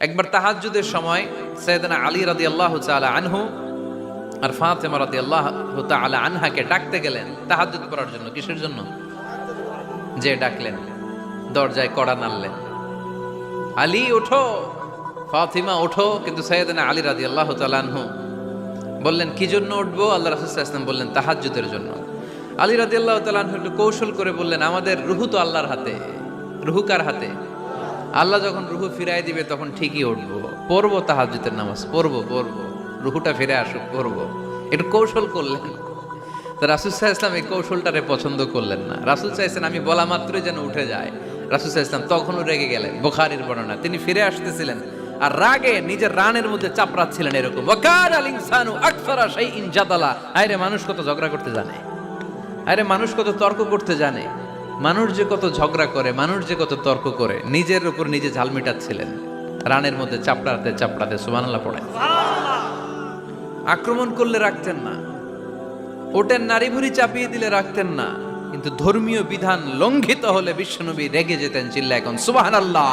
একবার তাহাজ্জুদের সময় সাইয়েদনা আলী রাদিয়াল্লাহু তাআলা আনহু আর ফাতেমা রাদিয়াল্লাহু তাআলা আনহাকে ডাকতে গেলেন তাহাজ্জুদ পড়ার জন্য। কিসের জন্য? যে ডাকলেন, দরজায় কড়া নাড়লেন, আলী ওঠো, ফাতিমা ওঠো। কিন্তু সাইয়েদনা আলী রাদিয়াল্লাহু তাআলা আনহু বললেন কি জন্য উঠবো? আল্লাহ রাসূল সাল্লাল্লাহু আলাইহি ওয়াসাল্লাম বললেন তাহাজ্জুদের জন্য। আলী রাদিয়াল্লাহু তাআলা আনহু একটু কৌশল করে বললেন, আমাদের রুহু তো আল্লাহর হাতে। রুহু কার হাতে? আল্লাহ যখন রুহু ফিরাই দিবে তখন ঠিকই উঠবো, পড়বো তাহাজ্জুদের নামাজ, পড়বো রুহুটা ফিরে আসুক, পড়বো। একটু কৌশল করলেন। তো রাসূল সাল্লাল্লাহু আলাইহি ওয়াসাল্লাম এই কৌশলটারে পছন্দ করলেন না। রাসূল চাইছেন আমি বলা মাত্রই যেন উঠে যায়। রাসূল সাল্লাল্লাহু আলাইহি ওয়াসাল্লাম তখনও রেগে গেলেন। বুখারীর বর্ণনা, তিনি ফিরে আসতেছিলেন আর রাগে নিজের রানের মধ্যে চাপড়াচ্ছিলেন এরকম, ওয়াকার আল ইনসানু আকসারা শাইইন জাদালা। আরে মানুষ কত ঝগড়া করতে জানে, আরে মানুষ কত তর্ক করতে জানে, মানুষ যে কত ঝগড়া করে, মানুষ যে কত তর্ক করে, নিজের উপর নিজে ঝাল মেটাচ্ছিলেন রানের মধ্যে চাপড়াতে চাপড়াতে। সুবহানাল্লাহ পড়ে। আক্রমণ করলে রাখতেন না, ওটের নারী ভুঁড়ি চাপিয়ে দিলে রাখতেন না, কিন্তু ধর্মীয় বিধান লঙ্ঘিত হলে বিশ্বনবী রেগে যেতেন, চিল্লা এখন সুবহানাল্লাহ।